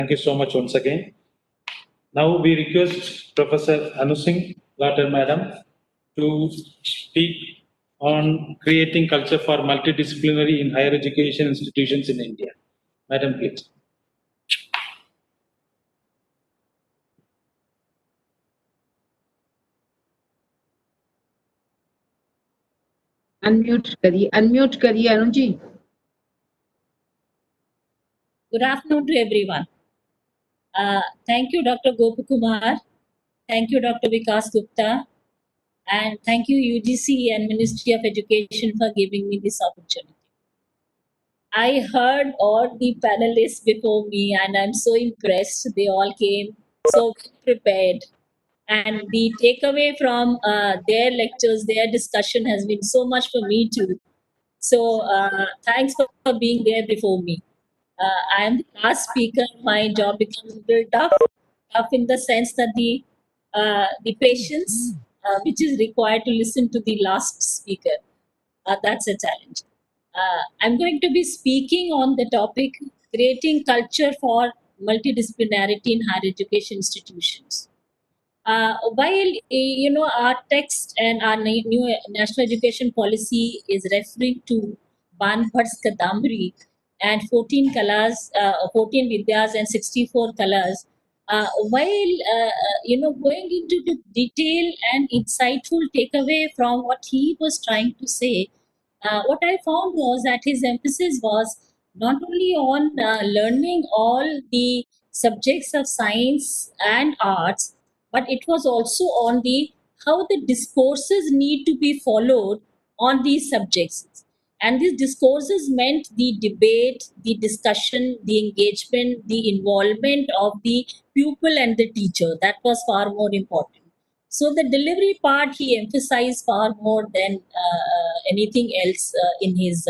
Thank you so much once again. Now we request Professor Anusing Latter Madam to speak on creating culture for multidisciplinary in higher education institutions in India. Madam, please. Unmute करिए Anu ji. Good afternoon to everyone. Thank you, Dr. Gopakumar. Thank you, Dr. Vikas Gupta. And thank you, UGC and Ministry of Education for giving me this opportunity. I heard all the panelists before me and I'm so impressed. They all came so prepared. And the takeaway from their lectures, their discussion has been so much for me too. So thanks for being there before me. I am the last speaker. My job becomes a little tough in the sense that the patience which is required to listen to the last speaker, that's a challenge. I'm going to be speaking on the topic creating culture for multidisciplinarity in higher education institutions. While our text and our new national education policy is referring to Banbhat's Kadambari and 14 colors, 14 vidyas and 64 colors, while going into the detail and insightful takeaway from what he was trying to say, what I found was that his emphasis was not only on learning all the subjects of science and arts, but it was also on the how the discourses need to be followed on these subjects. And these discourses meant the debate, the discussion, the engagement, the involvement of the pupil and the teacher. That was far more important. So the delivery part he emphasized far more than anything else in his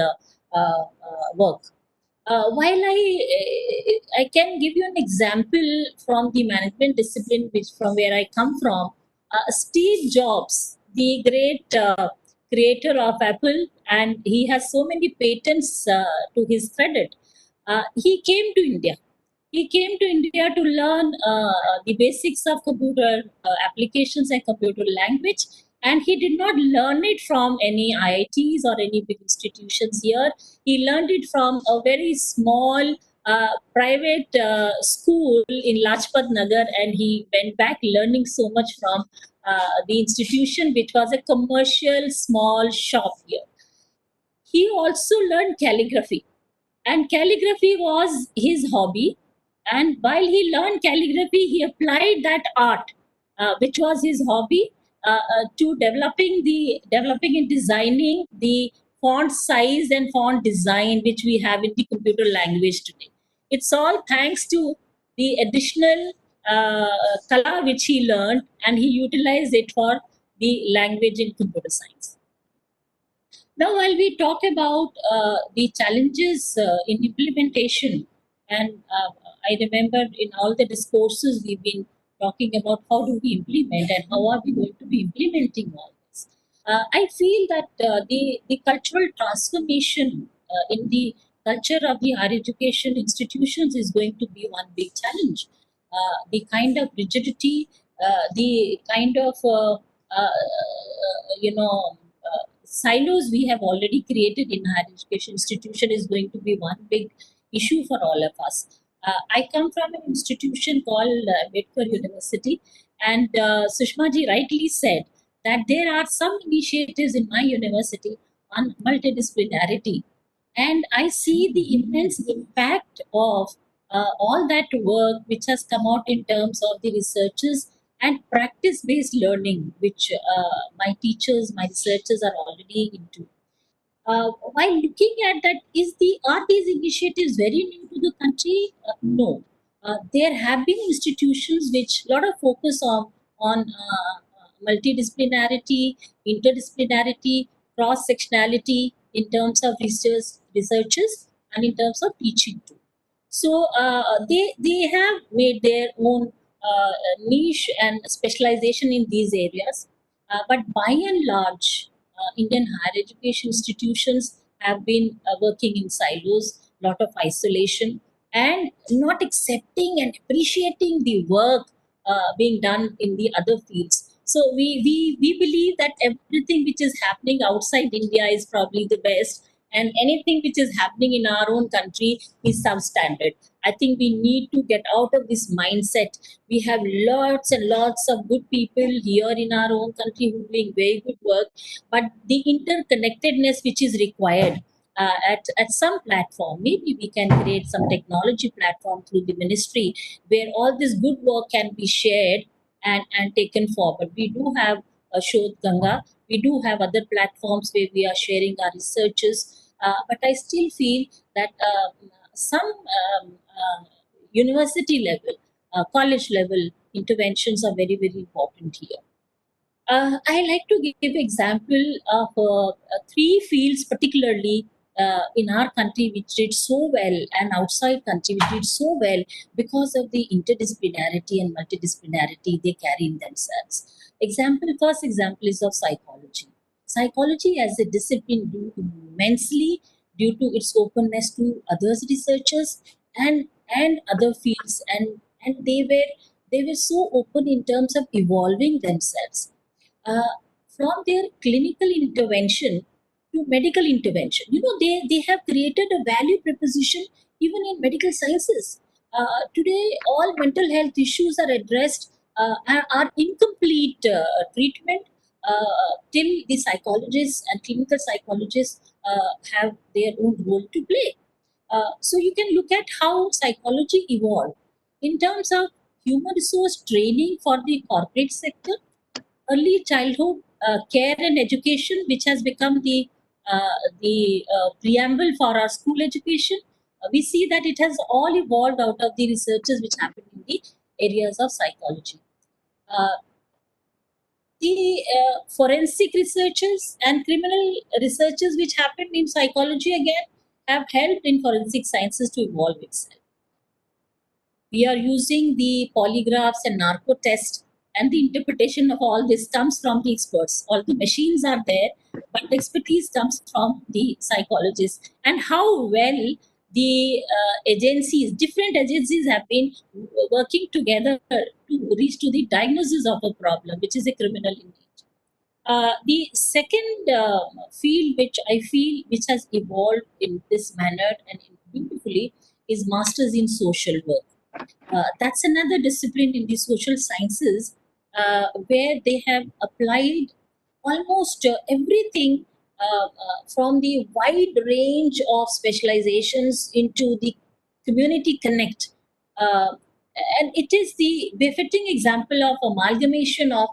work. While I can give you an example from the management discipline, which from where I come from, Steve Jobs, the great creator of Apple, and he has so many patents to his credit. He came to India. He came to India to learn the basics of computer applications and computer language. And he did not learn it from any IITs or any big institutions here. He learned it from a very small private school in Lajpat Nagar, and he went back learning so much from the institution, which was a commercial small shop here. He also learned calligraphy, and calligraphy was his hobby. And while he learned calligraphy, he applied that art, which was his hobby, to developing and designing the font size and font design which we have in the computer language today. It's all thanks to the additional kala which he learned, and he utilized it for the language in computer science. Now, while we talk about the challenges in implementation, and I remember in all the discourses we've been talking about how do we implement and how are we going to be implementing all this. I feel that the cultural transformation in the culture of the higher education institutions is going to be one big challenge. The kind of rigidity, the kind of silos we have already created in higher education institution is going to be one big issue for all of us. I come from an institution called Ambedkar University, and Sushma ji rightly said that there are some initiatives in my university on multidisciplinarity, and I see the immense impact of all that work which has come out in terms of the researches and practice-based learning, which my teachers, my researchers are already into. While looking at that, are these initiatives very new to the country? No. There have been institutions which a lot of focus on multidisciplinarity, interdisciplinarity, cross-sectionality in terms of researches and in terms of teaching too. So they have made their own niche and specialization in these areas. But by and large, Indian higher education institutions have been working in silos, lot of isolation, and not accepting and appreciating the work being done in the other fields. So we believe that everything which is happening outside India is probably the best, and anything which is happening in our own country is substandard. I think we need to get out of this mindset. We have lots and lots of good people here in our own country who are doing very good work, but the interconnectedness which is required at some platform, maybe we can create some technology platform through the ministry where all this good work can be shared and taken forward. We do have a Shodh Ganga, we do have other platforms where we are sharing our researches, but I still feel that some university level, college level interventions are very, very important here. I like to give example of three fields, particularly in our country, which did so well, and outside country, which did so well because of the interdisciplinarity and multidisciplinarity they carry in themselves. First example is of psychology. Psychology as a discipline grew immensely due to its openness to others researchers and other fields, and they were so open in terms of evolving themselves uh, from their clinical intervention to medical intervention. They have created a value proposition even in medical sciences. Today, all mental health issues are addressed, are incomplete treatment till the psychologists and clinical psychologists have their own role to play. So you can look at how psychology evolved in terms of human resource training for the corporate sector, early childhood care and education, which has become the preamble for our school education. We see that it has all evolved out of the researches which happen in the areas of psychology. Uh, the forensic researchers and criminal researchers which happened in psychology again have helped in forensic sciences to evolve itself. We are using the polygraphs and narco test, and the interpretation of all this comes from the experts. All the machines are there, but the expertise comes from the psychologists. And how well the different agencies have been working together to reach to the diagnosis of a problem, which is a criminal indeed. The second field which I feel which has evolved in this manner and beautifully is masters in social work. That's another discipline in the social sciences where they have applied almost everything from the wide range of specializations into the community connect. Uh, and it is the befitting example of amalgamation of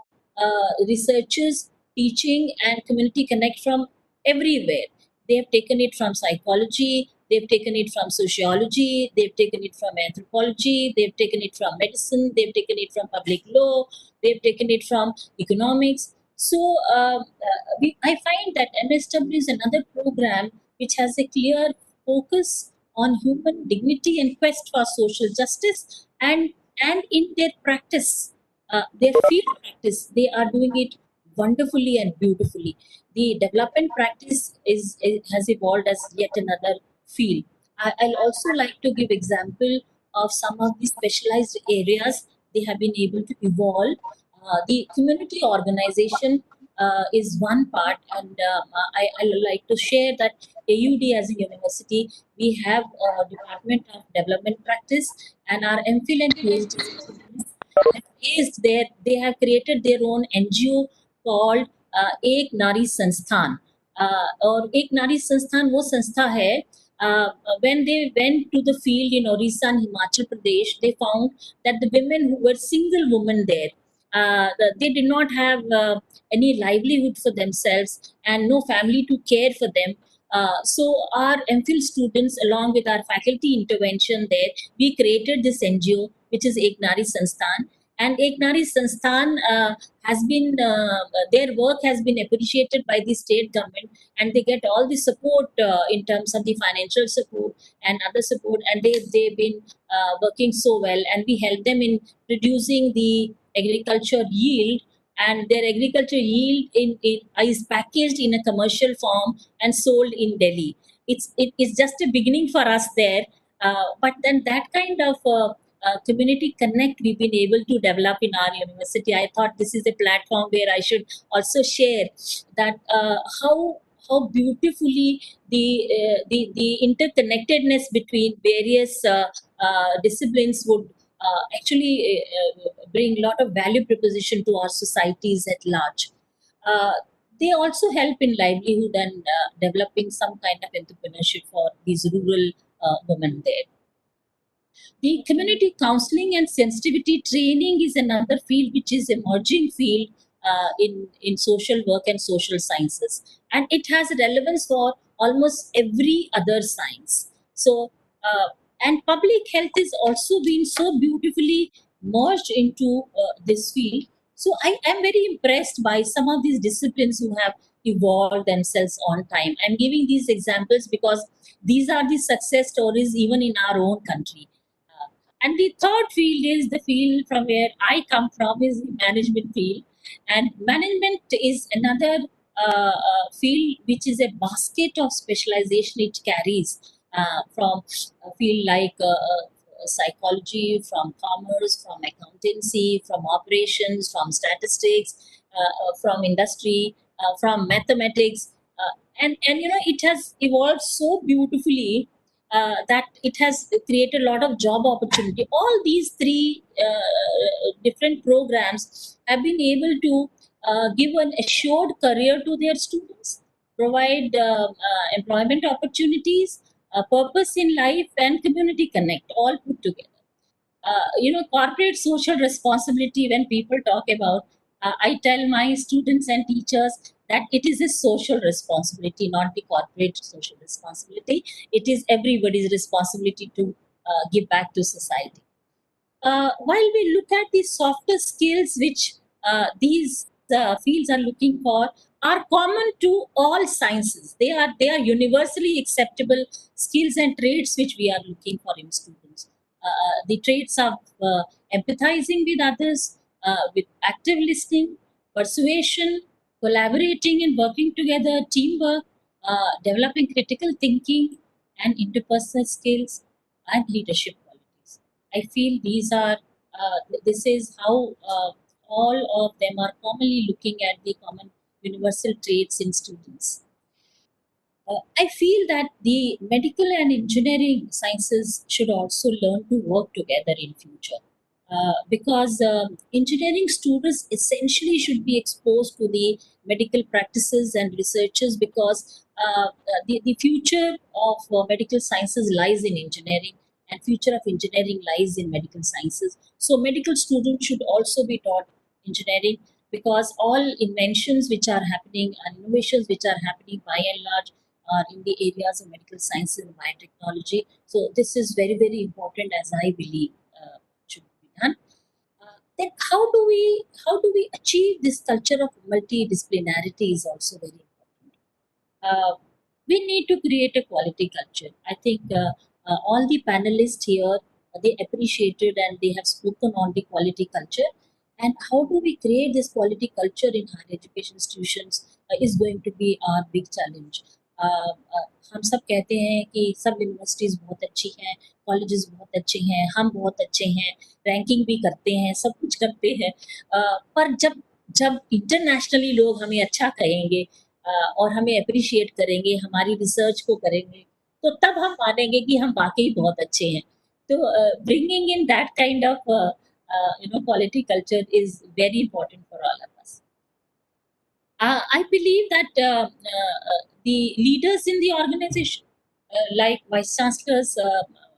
researchers, teaching, and community connect from everywhere. They have taken it from psychology, they've taken it from sociology, they've taken it from anthropology, they've taken it from medicine, they've taken it from public law, they've taken it from economics. So I find that MSW is another program which has a clear focus on human dignity and quest for social justice, and in their practice, their field practice, they are doing it wonderfully and beautifully. The development practice has evolved as yet another field. I'll also like to give example of some of the specialized areas they have been able to evolve. The community organization is one part, and I like to share that AUD as a university, we have a Department of Development Practice, and our MPhil and PhD students have based they have created their own NGO called Ek Nari Sansthan. और एक नारी संस्थान वो संस्था है when they went to the field in Orissa and Himachal Pradesh, they found that the women who were single women there, they did not have any livelihood for themselves and no family to care for them. So our MPhil students, along with our faculty intervention there, we created this NGO, which is Ek Nari Sansthan. And Ek Nari Sansthan has been, their work has been appreciated by the state government, and they get all the support in terms of the financial support and other support, and they've been working so well, and we help them in reducing the agriculture yield, and their agriculture yield is packaged in a commercial form and sold in Delhi. It's just a beginning for us there. But then that kind of community connect we've been able to develop in our university. I thought this is a platform where I should also share that how beautifully the interconnectedness between various disciplines would actually bring a lot of value proposition to our societies at large. Uh, they also help in livelihood and developing some kind of entrepreneurship for these rural women there. The community counseling and sensitivity training is another field which is emerging field in social work and social sciences, and it has relevance for almost every other science. So, and public health is also been so beautifully merged into this field. So, I am very impressed by some of these disciplines who have evolved themselves on time. I'm giving these examples because these are the success stories even in our own country. And the third field is the field from where I come from, is the management field. And management is another field which is a basket of specialization it carries, from a field like psychology, from commerce, from accountancy, from operations, from statistics, from industry, from mathematics. And it has evolved so beautifully that it has created a lot of job opportunity. All these three different programs have been able to give an assured career to their students, provide employment opportunities, purpose in life, and community connect all put together. Corporate social responsibility, when people talk about, I tell my students and teachers that it is a social responsibility, not the corporate social responsibility. It is everybody's responsibility to give back to society. While we look at the softer skills which these fields are looking for, are common to all sciences. They are universally acceptable skills and traits which we are looking for in students. The traits of empathizing with others, with active listening, persuasion, collaborating and working together, teamwork, developing critical thinking and interpersonal skills, and leadership qualities. I feel these are, this is how all of them are commonly looking at the common universal traits in students. I feel that the medical and engineering sciences should also learn to work together in future. Because engineering students essentially should be exposed to the medical practices and researches, because the future of medical sciences lies in engineering, and future of engineering lies in medical sciences. So medical students should also be taught engineering, because all inventions which are happening and innovations which are happening by and large are in the areas of medical sciences and biotechnology. So this is very, very important, as I believe should be done. Then how do we achieve this culture of multidisciplinarity is also very important. We need to create a quality culture. I think all the panelists here, they appreciated and they have spoken on the quality culture. And how do we create this quality culture in higher education institutions is going to be our big challenge. हम सब कहते हैं कि सब universities बहुत अच्छी हैं, colleges बहुत अच्छे हैं, हम बहुत अच्छे हैं, रैंकिंग भी करते हैं, सब कुछ करते हैं। पर जब जब इंटरनेशनली लोग हमें अच्छा कहेंगे और हमें एप्रिशिएट करेंगे, हमारी रिसर्च को करेंगे, तो तब हम मानेंगे कि हम वाक़ई बहुत अच्छे हैं। तो bringing in that kind of quality culture is very important for all of us. I believe that the leaders in the organization, like Vice Chancellors,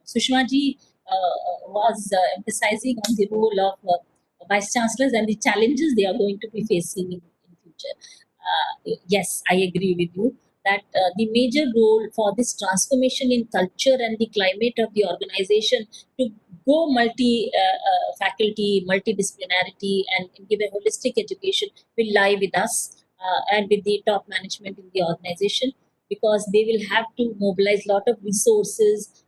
Sushma ji was emphasizing on the role of Vice Chancellors and the challenges they are going to be facing in future. Yes, I agree with you that the major role for this transformation in culture and the climate of the organization to go faculty, multidisciplinarity, and give a holistic education will lie with us and with the top management in the organization, because they will have to mobilize a lot of resources,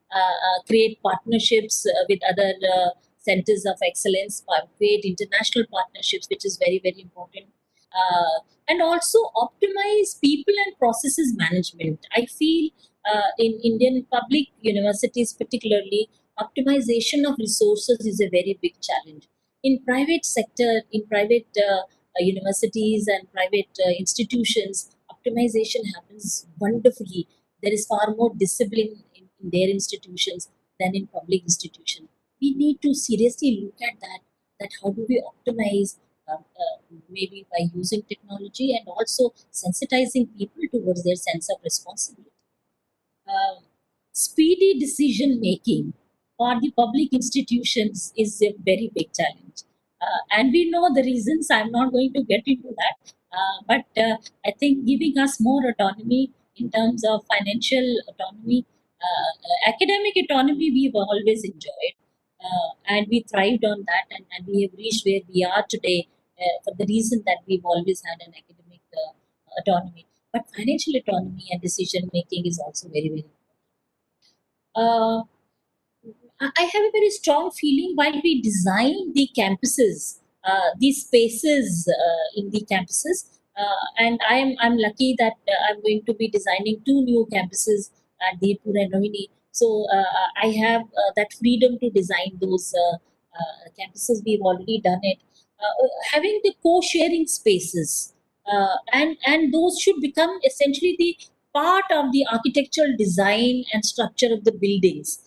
create partnerships with other centers of excellence, create international partnerships, which is very, very important. And also optimize people and processes management. I feel in Indian public universities, particularly, optimization of resources is a very big challenge. In private sector, in private universities and private institutions, optimization happens wonderfully. There is far more discipline in their institutions than in public institutions. We need to seriously look at that. That how do we optimize, maybe by using technology and also sensitizing people towards their sense of responsibility. Speedy decision making for the public institutions is a very big challenge. And we know the reasons. I'm not going to get into that. But I think giving us more autonomy in terms of financial autonomy, academic autonomy, we've always enjoyed. And we thrived on that, and we have reached where we are today for the reason that we've always had an academic autonomy. But financial autonomy and decision making is also very, very uh, I have a very strong feeling while we design the campuses, these spaces in the campuses, and I'm lucky that I'm going to be designing 2 new campuses at Dirpur and Rohini. So I have that freedom to design those campuses. We've already done it. Having the co-sharing spaces, and those should become essentially the part of the architectural design and structure of the buildings.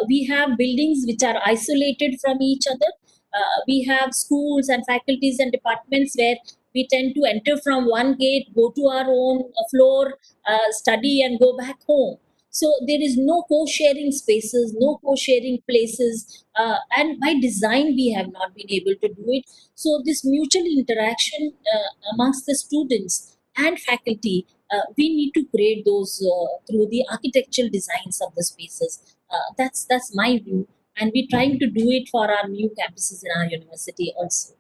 We have buildings which are isolated from each other. We have schools and faculties and departments where we tend to enter from one gate, go to our own floor, study, and go back home. So there is no co-sharing spaces, no co-sharing places, and by design we have not been able to do it. So this mutual interaction amongst the students and faculty, we need to create those through the architectural designs of the spaces. That's my view, and we're trying to do it for our new campuses in our university also.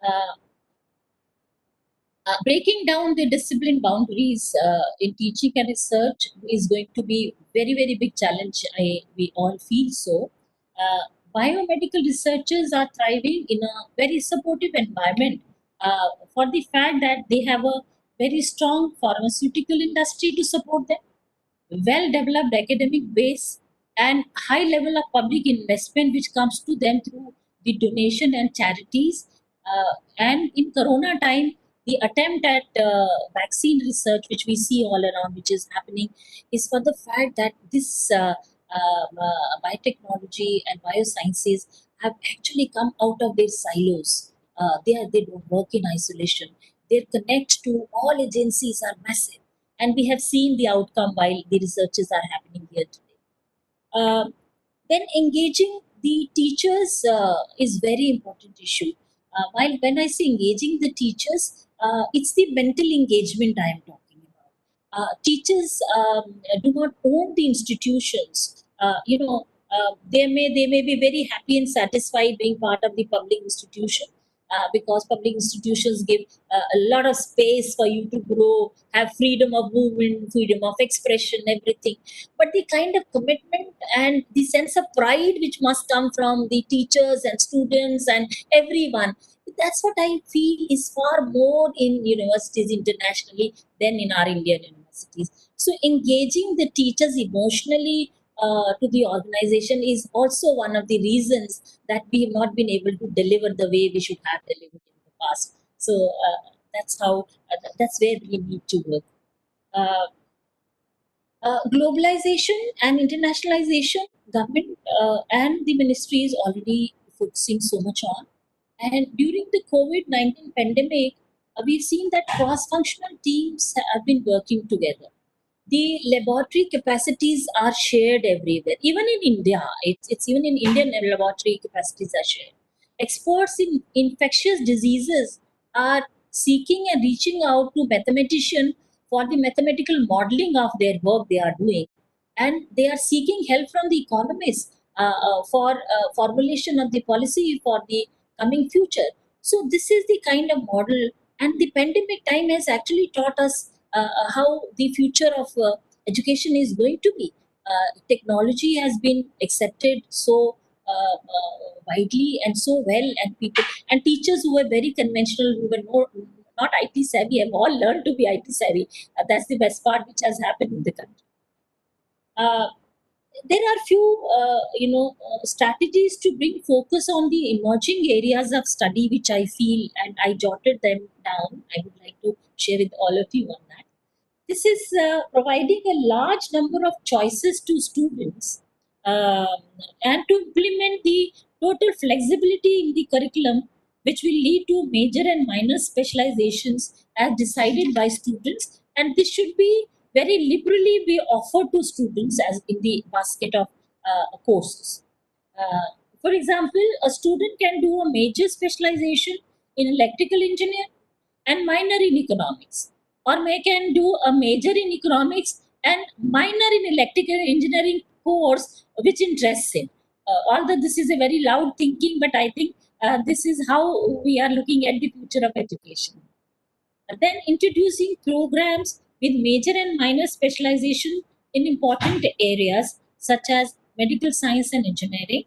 Uh, Breaking down the discipline boundaries in teaching and research is going to be very, very big challenge. We all feel so. Uh, Biomedical researchers are thriving in a very supportive environment for the fact that they have a very strong pharmaceutical industry to support them, well developed academic base, and high level of public investment which comes to them through the donation and charities. And in corona time, the attempt at vaccine research which we see all around, which is happening, is for the fact that this biotechnology and biosciences have actually come out of their silos. They don't work in isolation. Their connect to all agencies are massive, and we have seen the outcome while the researches are happening here today. Then engaging the teachers is very important issue. While when I say engaging the teachers, it's the mental engagement I am talking about. Teachers do not own the institutions. They may be very happy and satisfied being part of the public institution, because public institutions give a lot of space for you to grow, have freedom of movement, freedom of expression, everything. But the kind of commitment and the sense of pride which must come from the teachers and students and everyone, that's what I feel is far more in universities internationally than in our Indian universities. So engaging the teachers emotionally to the organization is also one of the reasons that we have not been able to deliver the way we should have delivered in the past. So that's where we need to work. Uh, Globalization and internationalization, government and the ministry is already focusing so much on. And during the COVID-19 pandemic, we've seen that cross-functional teams have been working together. The laboratory capacities are shared everywhere. Even in India, it's even in Indian laboratory capacities are shared. Experts in infectious diseases are seeking and reaching out to mathematicians for the mathematical modeling of their work they are doing, and they are seeking help from the economists for formulation of the policy for the coming future. So this is the kind of model, and the pandemic time has actually taught us how the future of education is going to be. Technology has been accepted so widely and so well, and people and teachers who were very conventional, who were not IT savvy, have all learned to be IT savvy. That's the best part which has happened in the country. There are few strategies to bring focus on the emerging areas of study which I feel, and I jotted them down. I would like to share with all of you on that. This is providing a large number of choices to students, and to implement the total flexibility in the curriculum, which will lead to major and minor specializations as decided by students, and this should be very liberally be offered to students as in the basket of courses. For example, a student can do a major specialization in electrical engineer and minor in economics, or may can do a major in economics and minor in electrical engineering course which interests him. Although this is a very loud thinking, but I think this is how we are looking at the future of education. Then introducing programs with major and minor specialization in important areas such as medical science and engineering,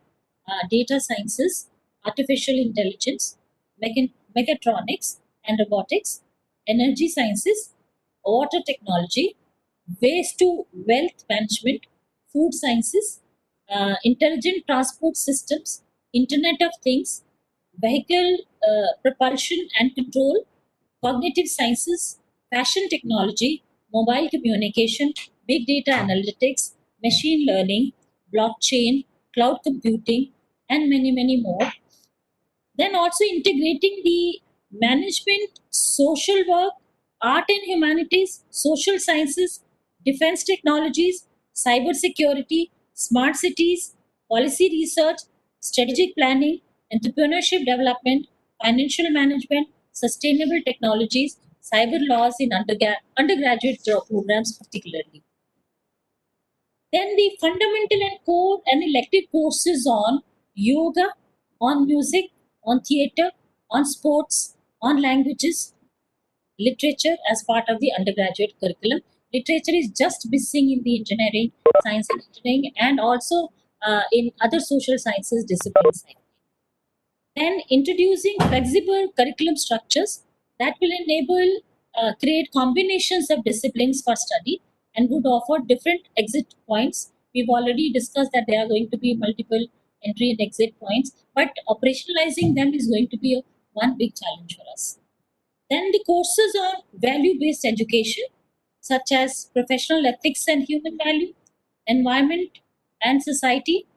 data sciences, artificial intelligence, mechatronics and robotics, energy sciences, water technology, waste to wealth management, food sciences, intelligent transport systems, Internet of Things, vehicle propulsion and control, cognitive sciences, fashion technology, mobile communication, big data analytics, machine learning, blockchain, cloud computing, and many, many more. Then also integrating the management, social work, art and humanities, social sciences, defense technologies, cyber security, smart cities, policy research, strategic planning, entrepreneurship development, financial management, sustainable technologies, cyber laws in undergraduate programs particularly. Then the fundamental and core and elective courses on yoga, on music, on theater, on sports, on languages, literature as part of the undergraduate curriculum. Literature is just missing in the engineering, science and engineering, and also in other social sciences disciplines. Then introducing flexible curriculum structures that will enable create combinations of disciplines for study and would offer different exit points. We've already discussed that there are going to be multiple entry and exit points, but operationalizing them is going to be one big challenge for us. Then the courses on value-based education, such as professional ethics and human value, environment and society,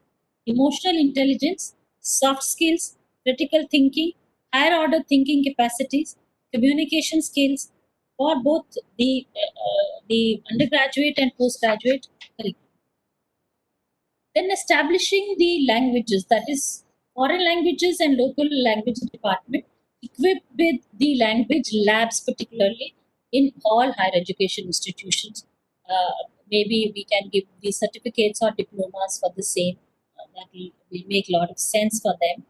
emotional intelligence, soft skills, critical thinking, higher order thinking capacities, communication skills for both the undergraduate and postgraduate curriculum. Then establishing the languages, that is foreign languages and local language department, equipped with the language labs particularly in all higher education institutions. Maybe we can give the certificates or diplomas for the same. That will make a lot of sense for them.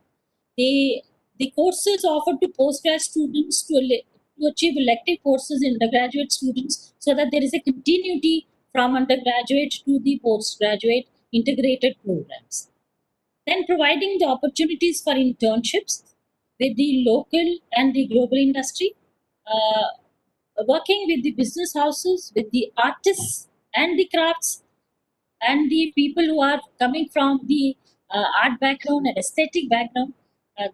The courses offered to postgrad students to achieve elective courses in undergraduate students, so that there is a continuity from undergraduate to the postgraduate integrated programs. Then providing the opportunities for internships with the local and the global industry, working with the business houses, with the artists and the crafts, and the people who are coming from the art background and aesthetic background,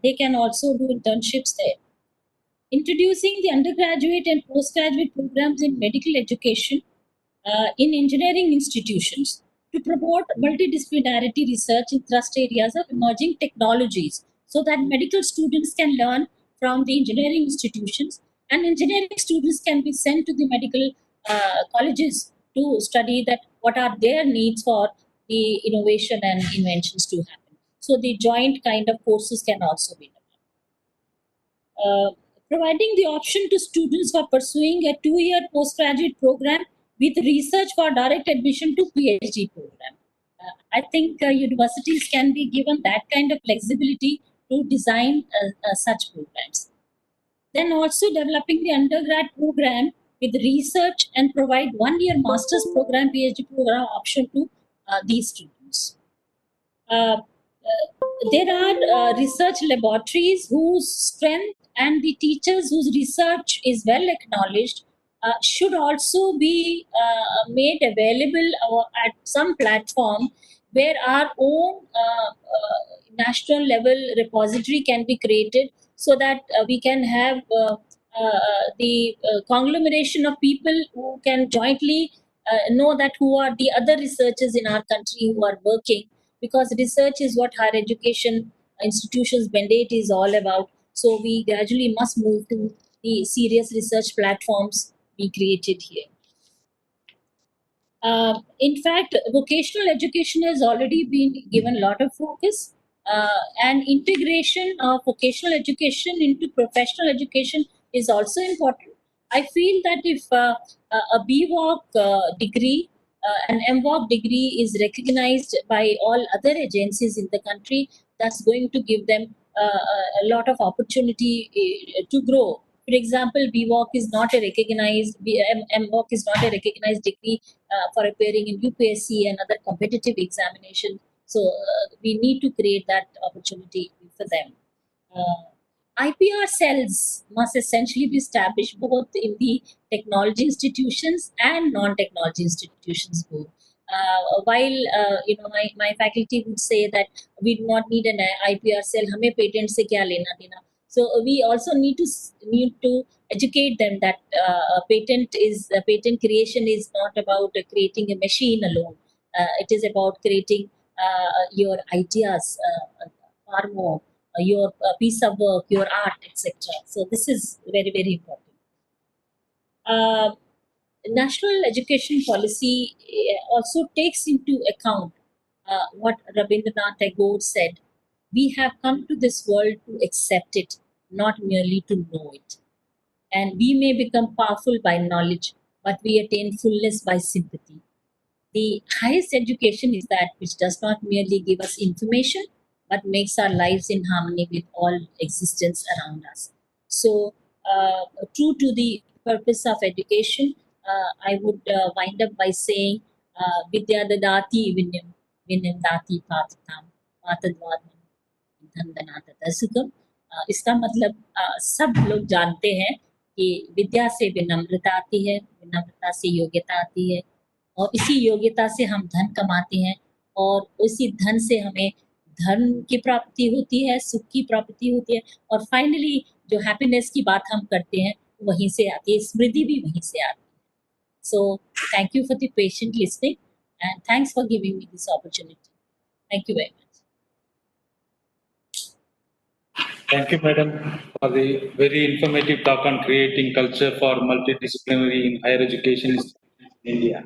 they can also do internships there. Introducing the undergraduate and postgraduate programs in medical education in engineering institutions to promote multidisciplinarity research in thrust areas of emerging technologies, so that medical students can learn from the engineering institutions, and engineering students can be sent to the medical colleges to study that what are their needs for the innovation and inventions to happen. So the joint kind of courses can also be developed. Providing the option to students for pursuing a 2-year postgraduate program with research for direct admission to PhD program. I think universities can be given that kind of flexibility to design such programs. Then also developing the undergrad program with research and provide 1-year master's program, PhD program option to these students. There are research laboratories whose strength and the teachers whose research is well acknowledged should also be made available at some platform where our own national level repository can be created, so that we can have the conglomeration of people who can jointly know that who are the other researchers in our country who are working, because research is what higher education institutions mandate is all about. So we gradually must move to the serious research platforms we created here. In fact, vocational education has already been given a lot of focus, and integration of vocational education into professional education is also important. I feel that if a BVOC degree, an MVOC degree is recognized by all other agencies in the country, that's going to give them a lot of opportunity to grow. For example, BVOC is not a recognized, MVOC is not a recognized degree for appearing in UPSC and other competitive examinations. So we need to create that opportunity for them. IPR cells must essentially be established both in the technology institutions and non-technology institutions both. While my faculty would say that we do not need an IPR cell, हमें patent से क्या लेना देना. So we also need to educate them that patent creation is not about creating a machine alone. It is about creating your ideas far more, your piece of work, your art, etc. So this is very, very important. National education policy also takes into account what Rabindranath Tagore said. We have come to this world to accept it, not merely to know it. And we may become powerful by knowledge, but we attain fullness by sympathy. The highest education is that which does not merely give us information, but makes our lives in harmony with all existence around us. So, true to the purpose of education, I would wind up by saying, Vidya dadati vinyam, vinyam dati patatam, patadvadman, धन सुगम. इसका मतलब सब लोग जानते हैं कि विद्या से विनम्रता आती है, विनम्रता से योग्यता आती है, और इसी योग्यता से हम धन कमाते हैं, और उसी धन से हमें धर्म की प्राप्ति होती है, सुख की प्राप्ति होती है, और फाइनली जो हैप्पीनेस की बात हम करते हैं वहीं से आती है, स्मृति भी वहीं से आती है. So thank you for the patient listening, and thanks for giving me this opportunity. Thank you very much. Thank you, madam, for the very informative talk on creating culture for multidisciplinary in higher education in India.